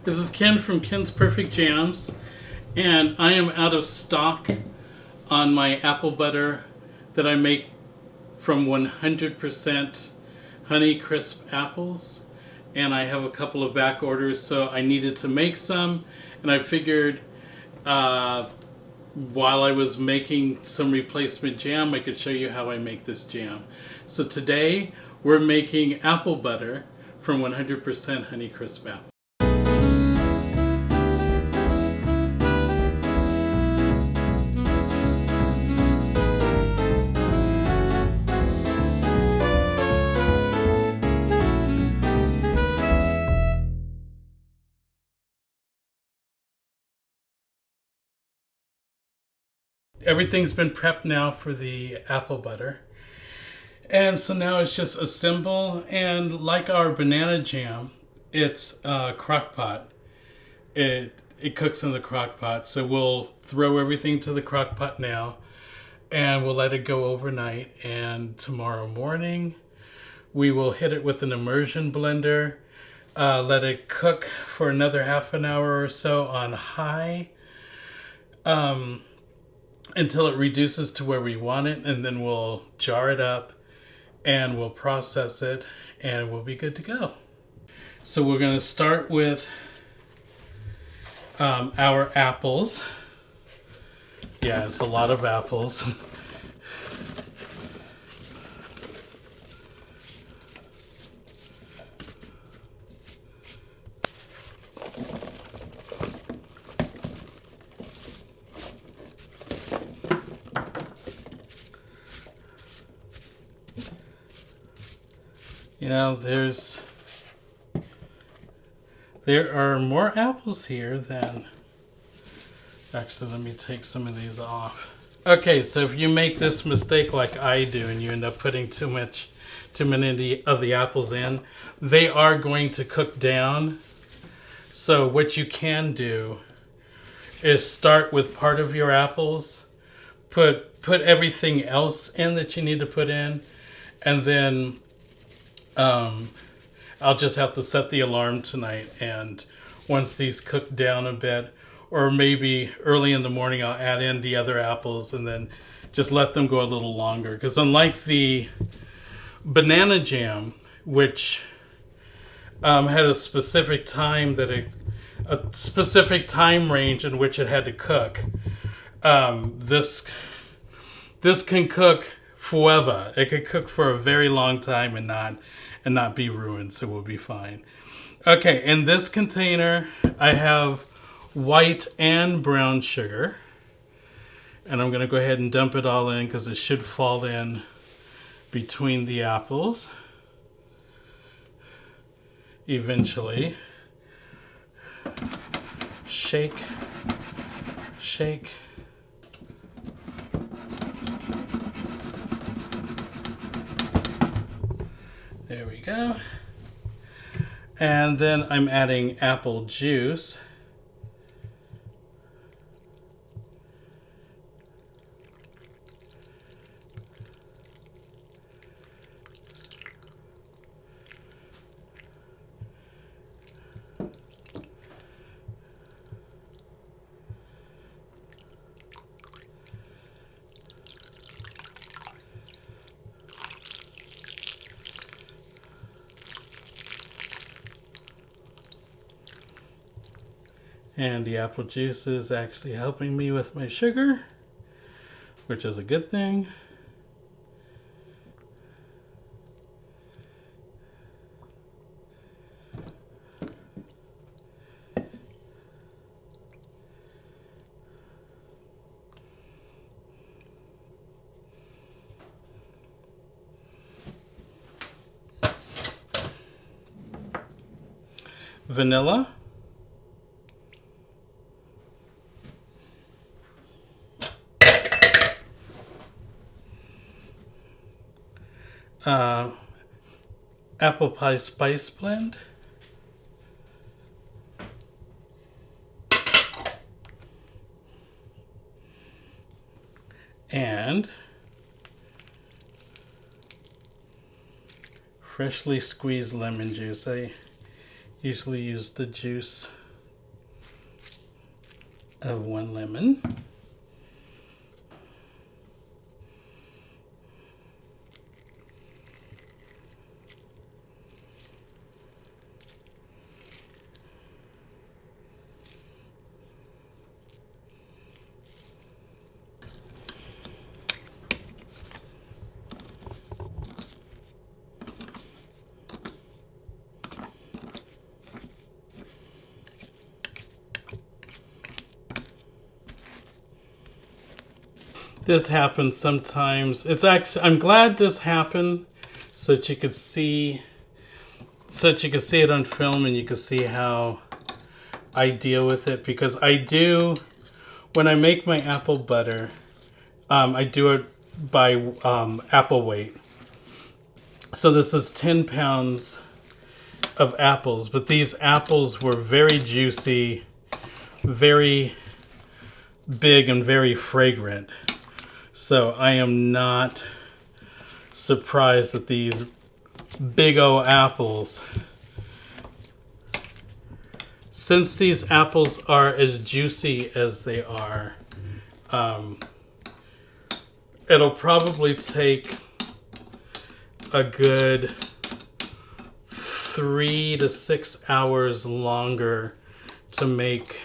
This is Ken from Ken's Perfect Jams, and I am out of stock on my apple butter that I make from 100% Honey Crisp apples, and I have a couple of back orders, so I needed to make some, and I figured while I was making some replacement jam, I could show you how I make this jam. So today we're making apple butter from 100% Honey Crisp apples. Everything's been prepped now for the apple butter. And so now it's just assemble, and like our banana jam, it's a crock pot. It cooks in the crock pot. So we'll throw everything to the crock pot now, and we'll let it go overnight. And tomorrow morning, we will hit it with an immersion blender, let it cook for another half an hour or so on high, until it reduces to where we want it, and then we'll jar it up and we'll process it and we'll be good to go. So we're going to start with our apples. Yeah, it's a lot of apples. You know, there are more apples here than... Actually, let me take some of these off. Okay, so if you make this mistake like I do and you end up putting too many of the apples in, they are going to cook down. So what you can do is start with part of your apples, put everything else in that you need to put in, and then I'll just have to set the alarm tonight, and once these cook down a bit, or maybe early in the morning, I'll add in the other apples and then just let them go a little longer. Because unlike the banana jam, which had a specific time a specific time range in which it had to cook, this can cook forever. It could cook for a very long time and not be ruined, so we'll be fine. Okay, in this container, I have white and brown sugar. And I'm going to go ahead and dump it all in because it should fall in between the apples eventually. Shake, shake. There we go. And then I'm adding apple juice. And the apple juice is actually helping me with my sugar, which is a good thing. Vanilla. Apple pie spice blend. And freshly squeezed lemon juice. I usually use the juice of 1 lemon. This happens sometimes. It's actually, I'm glad this happened so that you could see it on film and you could see how I deal with it, because I do, when I make my apple butter, I do it by apple weight. So this is 10 pounds of apples, but these apples were very juicy, very big, and very fragrant. So I am not surprised that these big O apples, since these apples are as juicy as they are, it'll probably take a good 3 to 6 hours longer to make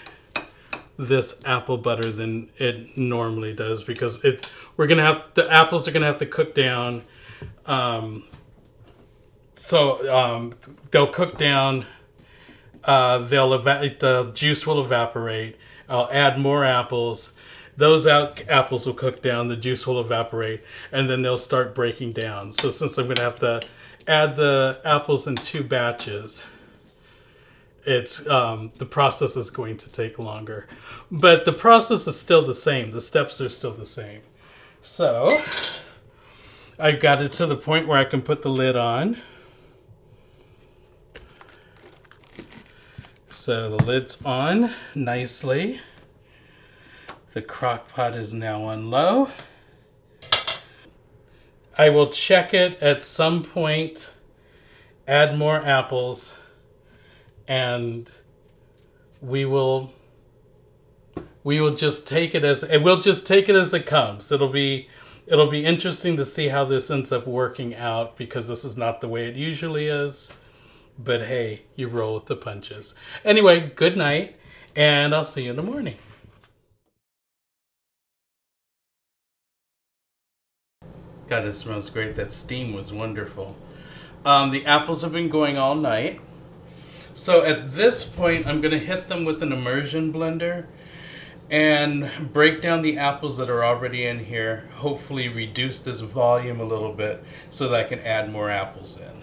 this apple butter than it normally does, because the apples are gonna have to cook down. They'll cook down. The juice will evaporate. I'll add more apples. Those apples will cook down. The juice will evaporate, and then they'll start breaking down. So since I'm gonna have to add the apples in 2 batches, it's the process is going to take longer, but the process is still the same. The steps are still the same. So I've got it to the point where I can put the lid on. So the lid's on nicely. The crock pot is now on low. I will check it at some point, add more apples, and we will just take it as it comes. It'll be interesting to see how this ends up working out, because this is not the way it usually is. But hey, you roll with the punches. Anyway, good night, and I'll see you in the morning. God, this smells great. That steam was wonderful. The apples have been going all night. So at this point, I'm going to hit them with an immersion blender and break down the apples that are already in here. Hopefully reduce this volume a little bit so that I can add more apples in.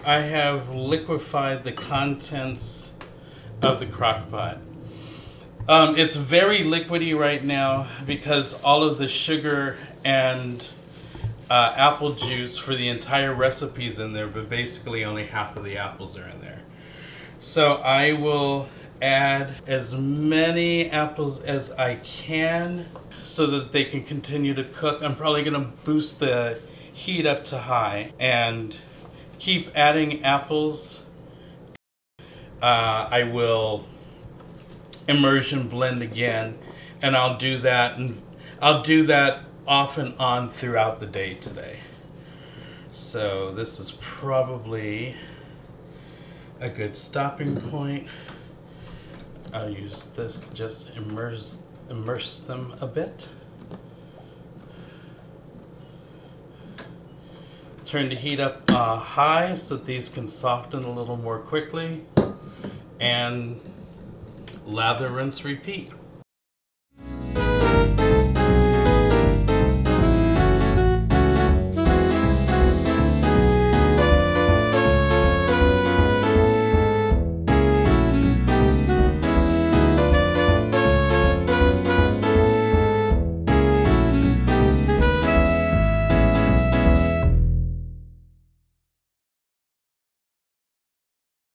I have liquefied the contents of the crock pot. It's very liquidy right now because all of the sugar and apple juice for the entire recipe is in there, but basically only half of the apples are in there. So I will add as many apples as I can so that they can continue to cook. I'm probably going to boost the heat up to high and keep adding apples. I will immersion blend again, and I'll do that off and on throughout the day today. So this is probably a good stopping point. I'll use this to just immerse them a bit. Turn the heat up high so that these can soften a little more quickly. And lather, rinse, repeat.